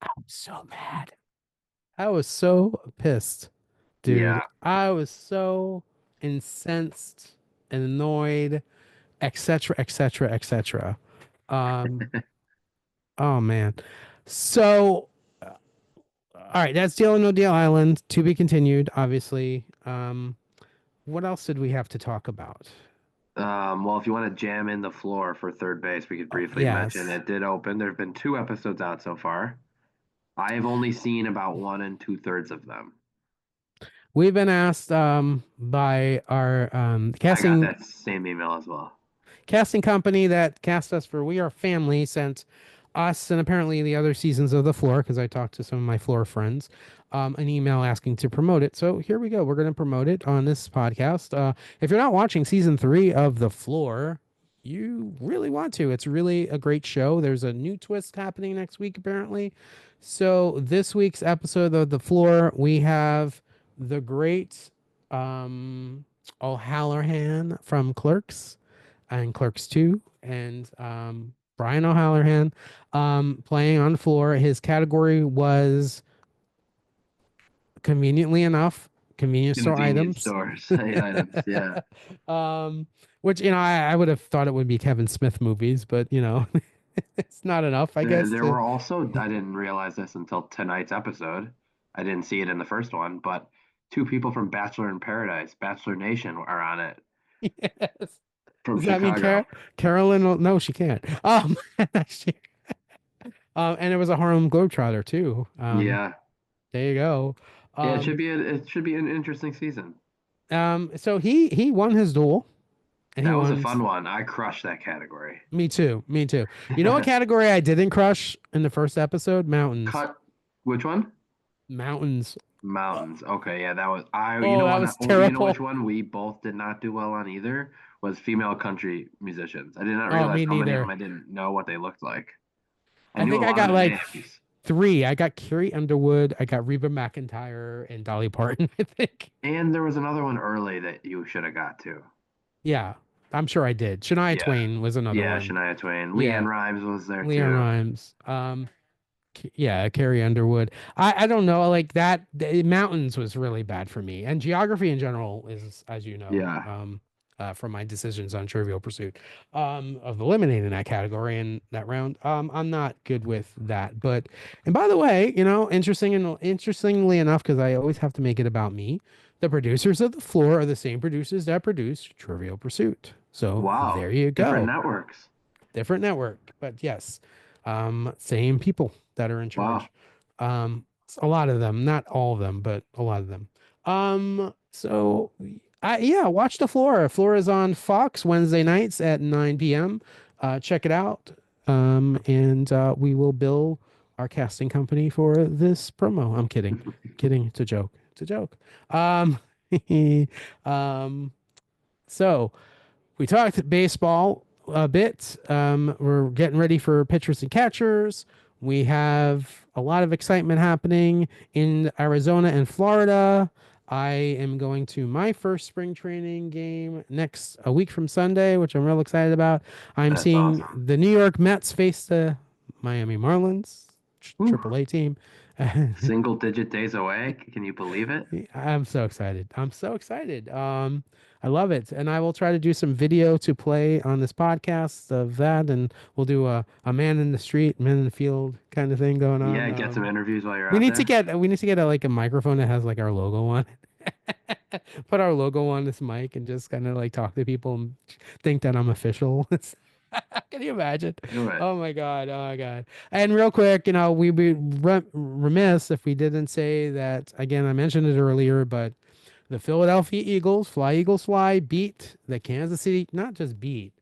I'm so mad. I was so pissed, dude. Yeah. I was so incensed and annoyed, etc., etc., etc. Um, oh man. So, all right, that's Deal or No Deal Island to be continued, obviously. What else did we have to talk about? Well, if you want to jam in the floor for third base, we could Oh, briefly mention yes. it did open. There have been two episodes out so far. I have only seen about one and two-thirds of them. We've been asked by our I got that same email as well. casting company that cast us for We Are Family sent us and apparently the other seasons of The Floor, because I talked to some of my Floor friends, an email asking to promote it. So here we go. We're going to promote it on this podcast. If you're not watching season 3 of The Floor, you really want to. It's really a great show. There's a new twist happening next week, apparently. So this week's episode of The Floor, we have the great O'Halloran from Clerks and Clerks 2, and Brian O'Halloran playing on the floor. His category was conveniently enough convenience store Convenience items. stores, items. Yeah. um, which, I would have thought it would be Kevin Smith movies, but, it's not enough, I guess, There to. were also, I didn't realize this until tonight's episode. I didn't see it in the first one, but two people from Bachelor in Paradise, Bachelor Nation, are on it Yes. from Does that mean Chicago. Carolyn? No, she can't. She, and it was a Harlem Globetrotter too. Yeah. There you go. Yeah, Um, it should be an interesting season. so he won his duel, and he That was a won. fun one. I crushed that category. Me too. Me too. You know what category I didn't crush in the first episode? Mountains. Cut. Which one? Mountains. Mountains. Okay, yeah, that was I. You Oh, know that what? was Oh, you know which terrible. one we both did not do well on either was female country musicians. I did not Oh, realize me how many of neither. them I didn't know what they looked like. I I knew think a I lot got of like names, three. I got Carrie Underwood, I got Reba McEntire, and Dolly Parton, I think. and there was another one early that you should have got to. Yeah, I'm sure I did. Shania Yeah, Twain was another yeah, one. Shania Twain, Yeah, Leanne Rimes was there Leon too. Rhymes. Yeah, Carrie Underwood. I don't know, like that mountains was really bad for me. And geography in general is, as you know, Yeah. from my decisions on Trivial Pursuit, of eliminating that category in that round. I'm not good with that. But and by the way, interestingly enough, because I always have to make it about me, the producers of the floor are the same producers that produce Trivial Pursuit. So Wow. there you Different go. networks. Different network, but yes, same people that are in Wow. charge. A lot of them, not all of them, but a lot of them. So yeah, watch the Flora. Flora is on Fox Wednesday nights at 9 p.m. Check it out. And we will bill our casting company for this promo. I'm kidding. Kidding. It's a joke. It's a joke. Um, um, so we talked baseball a bit. We're getting ready for pitchers and catchers. We have a lot of excitement happening in Arizona and Florida. I am going to my first spring training game next a week from Sunday, which I'm real excited about. I'm That's seeing awesome. the New York Mets face the Miami Marlins, Whew. Triple A team. Single digit days away. Can you believe it? I'm so excited. I'm so excited. I love it. And I will try to do some video to play on this podcast of that. And we'll do a man in the street, man in the field kind of thing going on. Yeah, get some interviews while you're We out need to there. get a, like a microphone that has like our logo on it. Put our logo on this mic and just kind of like talk to people and think that I'm official. Can you imagine? Do it. Oh my God. Oh my God. And real quick, we'd be remiss if we didn't say that again. I mentioned it earlier, but the Philadelphia Eagles fly, beat the Kansas City, not just beat,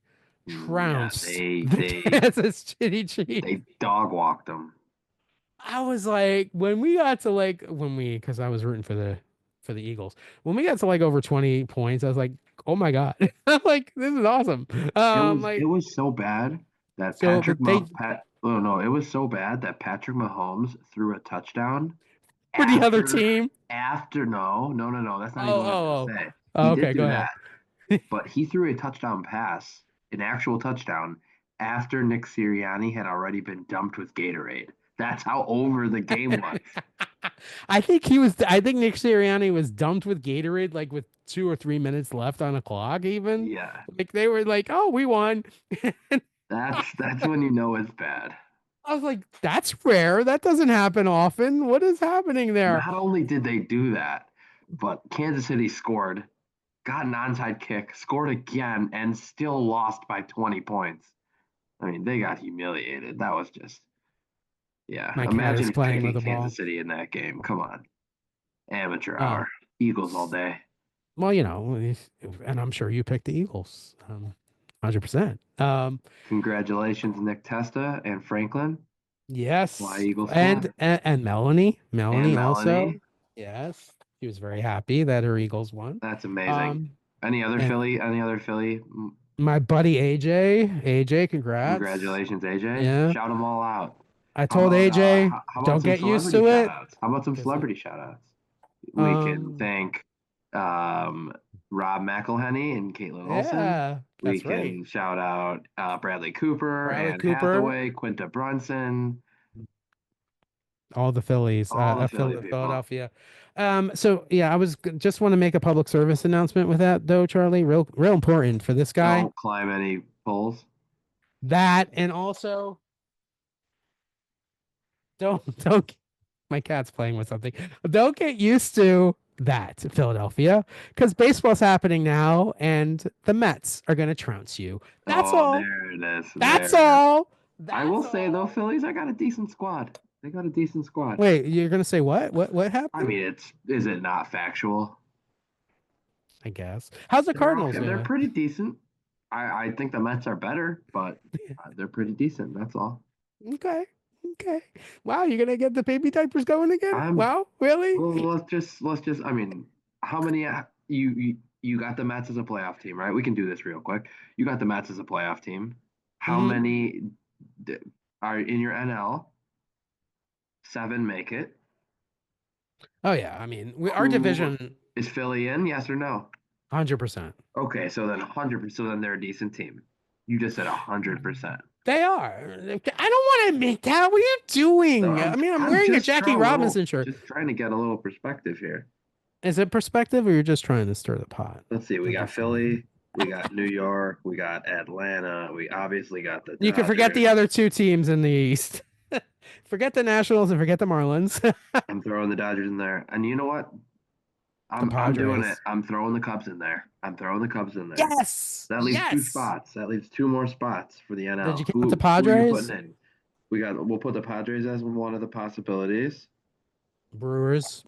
Yeah, trounce they the they Kansas City Chiefs. they dog walked them. I was like, when we got to like because I was rooting for the Eagles. When we got to like over 20 points, I was like, oh my God. I'm like, this is awesome. It Like was so bad that so but they Oh no, it was so bad that Patrick Mahomes threw a touchdown for the other after team. no, that's not Oh, even what I was gonna oh, oh. say. He Oh, did okay, go do ahead. that, but he threw a touchdown pass, an actual touchdown, after Nick Sirianni had already been dumped with Gatorade. That's how over the game was. I think Nick Sirianni was dumped with Gatorade like with 2 or 3 minutes left on the clock even. Yeah, Like they were like, "Oh, we won." that's when you know it's bad. I was like, "That's rare. That doesn't happen often. What is happening there?" Not only did they do that, but Kansas City scored, got an onside kick, scored again, and still lost by 20 points. I mean, they got humiliated. That was just, yeah. My cat is Imagine playing with picking the ball. Kansas City in that game. Come on. Amateur Oh, hour. Eagles all day. well, and I'm sure you picked the Eagles. 100%. Congratulations, Nick Testa and Franklin. Fly Yes, Eagles and fly. and Melanie, And also. Melanie. Yes, she was very happy that her Eagles won. That's amazing. Um, Any other and Philly? Any other Philly? my buddy AJ, congrats. Congratulations, AJ. Yeah, Shout them all out. I told AJ, How about don't some get used celebrity to shout it, outs? How about some because celebrity shout outs? We can um, thank Rob McElhenney and Caitlin Olsen. yeah, We that's right. can shout out Bradley Cooper, Bradley Anne Cooper, Hathaway, Quinta Brunson, all the Phillies, all the Philly people. Philadelphia. So yeah, just want to make a public service announcement with that though, Charlie. Real important for this guy. Don't climb any poles. That and also don't my cat's playing with something. Don't get used to that, Philadelphia, because baseball's happening now and the Mets are going to trounce you. That's Oh, all. there it is. That's There it is. all. I will That's say though, all. Phillies, I got a decent squad. They got a decent squad. Wait, you're going to say what? What I happened? mean, it's is it not factual? I guess. How's the They're Cardinals okay. They're doing? pretty decent. I think the Mets are better, but they're pretty decent. That's all. Okay. Okay. Wow, you're gonna get the baby diapers going again? I'm Wow, really? well. Let's just. I mean, how many? You got the Mets as a playoff team, right? We can do this real quick. You got the Mets as a playoff team. How Hmm. many d- are in your NL? Seven make it. Oh yeah, I mean, our Who division, is Philly in? Yes or no? 100%. Okay, so then 100%. So then they're a decent team. You just said 100%. They are. I don't want to admit that. What are you So doing? I'm I mean, I'm I'm wearing a just Jackie trying a Robinson little, shirt. just trying to get a little perspective here. Is it perspective, or you're just trying to stir the pot? Let's see. We That'd be got fine. Philly, we got New York, we got Atlanta, we obviously got the You can forget the Dodgers. other two teams in the East. Forget the Nationals and forget the Marlins. I'm throwing the Dodgers in there. And you know what? The I'm doing it. Padres. I'm throwing the Cubs in there. I'm throwing the Cubs in there. Yes. That leaves two Yes. spots. That leaves two more spots for the Did you NL. count the Who are you putting Padres? in? We'll put the Padres as one of the possibilities. Brewers.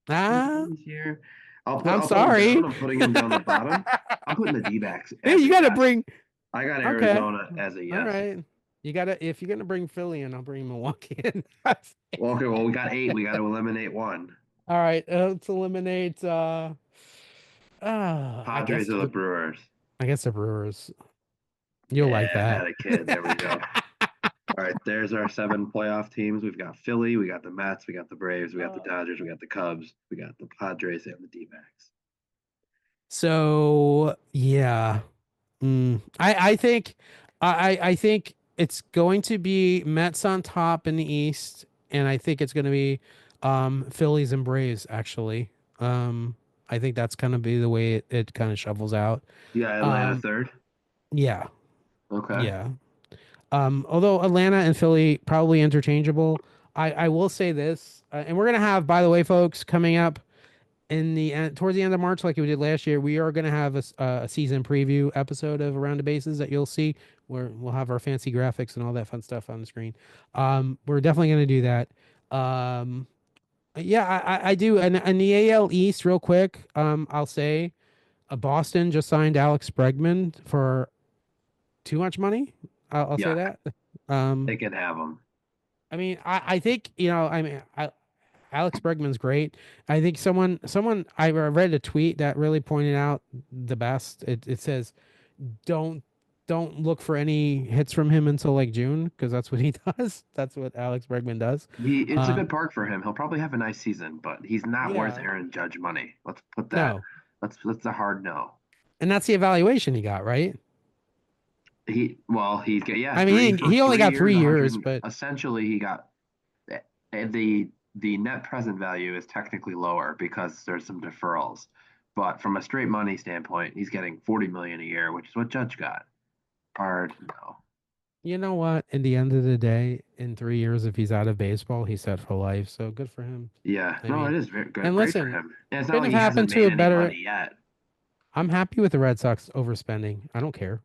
Ah, Sometimes here. I'm I'll put them down. sorry. I'm putting them down the bottom. I'm putting the D-backs Hey, as you a got to yes. bring. I got Okay. Arizona as a All yes. right. You got to, if you're going to bring Philly in, I'll bring Milwaukee in. Well, okay, well we got eight. We got to eliminate one. All right. Let's eliminate, Padres or the Brewers. I guess the Brewers. You'll like Yeah, that. had a kid. There we go. All right, there's our seven playoff teams. We've got Philly, we got the Mets, we got the Braves, we got the Uh, Dodgers, we got the Cubs, we got the Padres, and the D-backs. so yeah. I think it's going to be Mets on top in the East, and I think it's going to be Phillies and Braves actually. I think that's going to be the way it kind of shovels out. Yeah, Atlanta Um, third. yeah, Okay. yeah. Although Atlanta and Philly probably interchangeable, I will say this, and we're gonna have, by the way, folks, coming up in the end, towards the end of March, like we did last year, we are going to have a season preview episode of Around the Bases that you'll see, where we'll have our fancy graphics and all that fun stuff on the screen. We're definitely going to do that. Um, yeah, I do. And the AL East, real quick, I'll say Boston just signed Alex Bregman for too much money. I'll say Yeah, that. Um, they can have them. I mean, I think, Alex Bregman's great. I think I read a tweet that really pointed out the best. It says, don't don't look for any hits from him until like June, because that's what he does. That's what Alex Bregman does. It's a Uh, good park for him. He'll probably have a nice season, but he's not worth yeah, Aaron Judge money. Let's put that. no, That's a hard no. and that's the evaluation he got, right? He's got yeah I three mean, for he only got 3 years, three 100. years, but Essentially, he got the net present value is technically lower because there's some deferrals, but from a straight money standpoint, he's getting 40 million a year, which is what Judge got. Hard no. you know what? In the end of the day, in 3 years, if he's out of baseball, he's set for life. So good for him. Yeah, I no, it mean, is very good, and great for listen, him. And it's not couldn't like have he hasn't happened to made a any better. money yet. I'm happy with the Red Sox overspending. I don't care,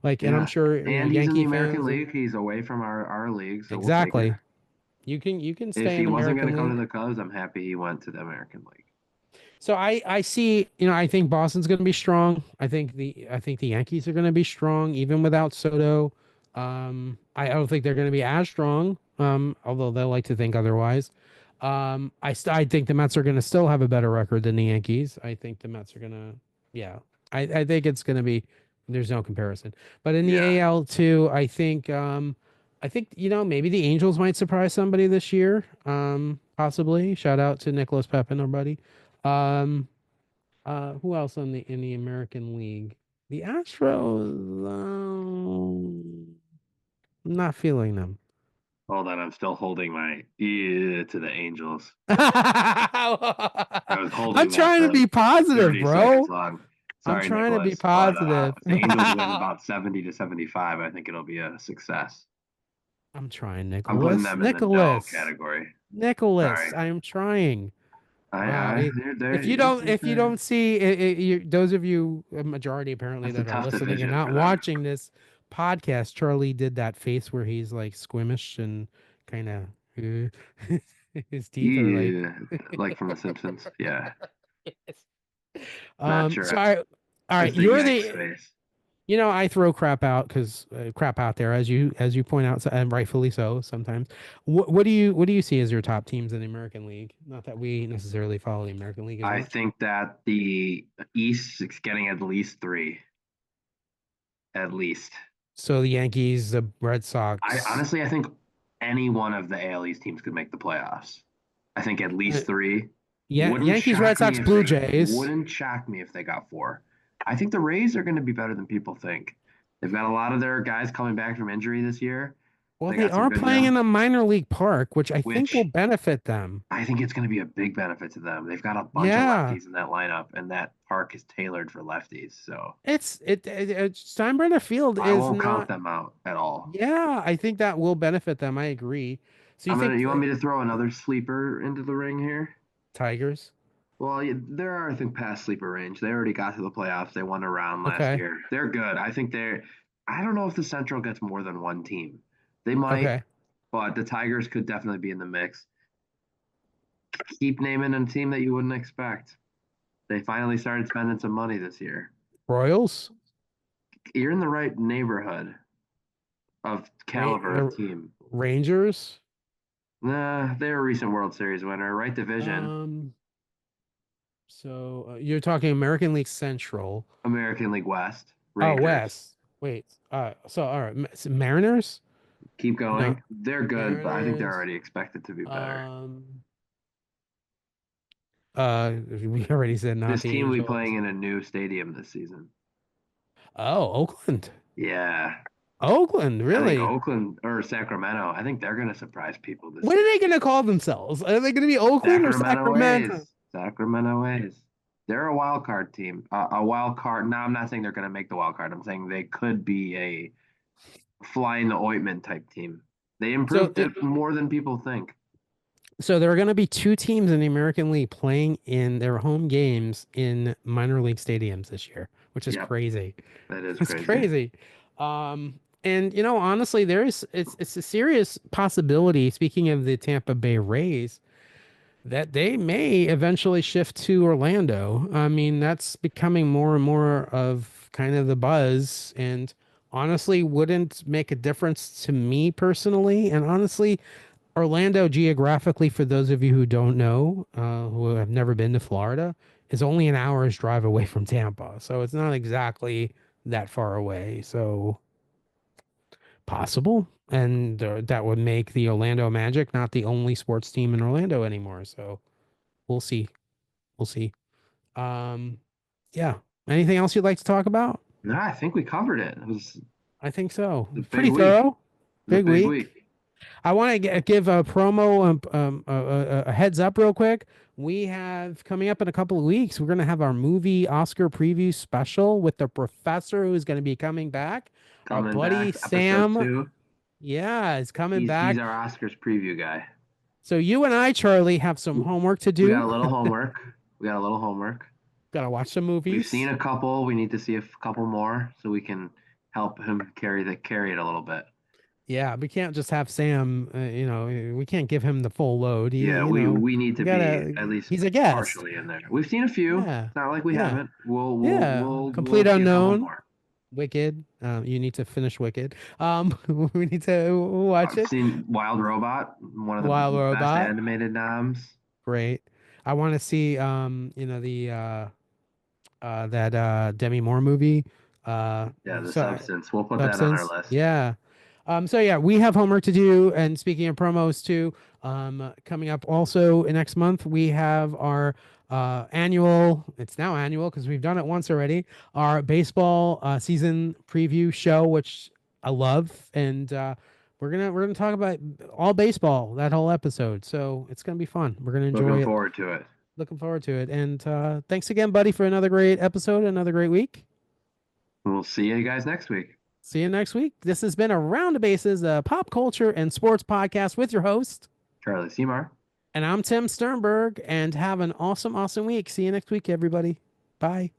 like, and I'm Yeah, sure and he's in the Yankee American fans League. and He's away from our league, so we'll take it. exactly. You can If stay he in wasn't going American to come to League. the Cubs, I'm happy he went to the American League. So I see, I think Boston's going to be strong. I think the Yankees are going to be strong even without Soto. I don't think they're going to be as strong. Although they like to think otherwise. I think the Mets are going to still have a better record than the Yankees. I think the Mets are going to, yeah. I think it's going to be. There's no comparison. But in the Yeah. AL too, I think maybe the Angels might surprise somebody this year. Possibly. Shout out to Nicholas Pepin, our buddy. Um, who else in the American League? The Astros. Not feeling them. Hold on, I'm still holding my ear to the Angels. I was I'm holding that trying to for like be positive, 30 seconds bro. long. I'm Sorry, trying to be Nicholas, but positive. if the Angels win about 70 to 75, I think it'll be a success. I'm trying, I'm putting Nicholas. them in the no Nicholas. category. Nicholas. Sorry. I am trying. Wow. They're, If you it's, don't it's if you a, don't see those of you, a majority apparently, that's a that are tough listening and division not for them. watching this podcast, Charlie did that face where he's like squeamish and kind of his teeth are like Yeah, like from The Simpsons. Yeah, Yes. not So sure. all right, It's the you're Yanks the face. I throw crap out because crap out there, as you point out, and rightfully so. Sometimes, what do you see as your top teams in the American League? Not that we necessarily follow the American League as I much. think that the East is getting at least three, at least. So the Yankees, the Red I Sox, honestly, I think any one of the AL East teams could make the playoffs. I think at uh, least three. yeah, Wouldn't Yankees, Red shock me Sox, if Blue they Jays. wouldn't shock me if they got four. I think the Rays are going to be better than people think. They've got a lot of their guys coming back from injury this year. Well, They they got some are good playing young, in a minor league park, which I think will which benefit them. I think it's going to be a big benefit to them. They've got a bunch of Yeah, lefties in that lineup, and that park is tailored for lefties. So Steinbrenner Field I is won't count not. them out at all. Yeah, I think that will benefit them. I agree. So you I'm gonna. think You want me to throw another sleeper into the ring here? Tigers? Well, yeah, there are, I think, past sleeper range. They already got to the playoffs. They won a round last Okay, year. They're good. I think they're. I don't know if the Central gets more than one team. They might, okay. but the Tigers could definitely be in the mix. Keep naming a team that you wouldn't expect. They finally started spending some money this year. Royals, You're in the right neighborhood of caliber of The team. Rangers. Nah, they're a recent World Series winner, right division, Um, so you're talking American League Central. American League West, Oh, Rangers. West. Wait. So all right, Mariners? Keep No, going. They're good, but I think they're Mariners. already expected to be better. Um, we already said not This the team will be Angels. playing in a new stadium this season. Oh, Oakland. Yeah, Oakland, I think really? Oakland or Sacramento. I think they're going to surprise people this What are year. they going to call themselves? Are they going to be Oakland or Sacramento Sacramento? Ways. Sacramento Ways. They're a wild card team. A wild card. Now, I'm not saying they're going to make the wild card. I'm saying they could be a fly in the ointment type team. They So, improved it more than people think. so there are going to be two teams in the American League playing in their home games in minor league stadiums this year, which is Yep, crazy. that is It's crazy. crazy. And honestly, it's a serious possibility. Speaking of the Tampa Bay Rays, that they may eventually shift to Orlando. I mean, that's becoming more and more of kind of the buzz, and honestly, wouldn't make a difference to me personally. And honestly, Orlando geographically, for those of you who don't know, who have never been to Florida, is only an hour's drive away from Tampa. So it's not exactly that far away. So possible. And that would make the Orlando Magic not the only sports team in Orlando anymore. So we'll see. We'll see. Um, yeah. Anything else you'd like to talk about? No, I think we covered it. It was I think so. a big Pretty week. thorough. It was a Big big week. week. I want to give a promo, a heads up real quick. We have coming up in a couple of weeks, we're going to have our movie Oscar preview special with the professor who's going to be coming back. Our Coming buddy back, episode Sam, 2. yeah, is coming He's back. our Oscars preview guy. So you and I, Charlie, have some homework to We got do. a little homework. We got a little homework. Got to watch some We've seen movies. a couple. We need to see a couple more so we can help him carry it a little bit. Yeah, we can't just have Sam, we can't give him the full load. Yeah, we need We to be gotta, at least he's a guest. partially in there. We've seen a few. Yeah. It's not like we Yeah. haven't. We'll we'll Yeah. we'll we'll Complete see a couple Unknown. more. Wicked. You need to finish Wicked. We need to watch I've it. seen Wild Robot, one of the Wild best Robot. animated noms. Great. I want to see the that Demi Moore movie. Uh Yeah, The so Substance. We'll put that on our Substance. list. Yeah. So yeah, we have homework to do. And speaking of promos too, coming up also next month, we have our annual, it's now annual because we've done it once already, our baseball season preview show, which I love. And we're gonna talk about all baseball that whole episode. So it's gonna be fun. We're gonna Looking enjoy it. forward to it. Looking forward to it. And thanks again, buddy, for another great episode, another great week. We'll see you guys next week. See you next week. This has been Around the Bases, a pop culture and sports podcast with your host. Charlie Seymour. And I'm Tim Sternberg. And have an awesome, awesome week. See you next week, everybody. Bye.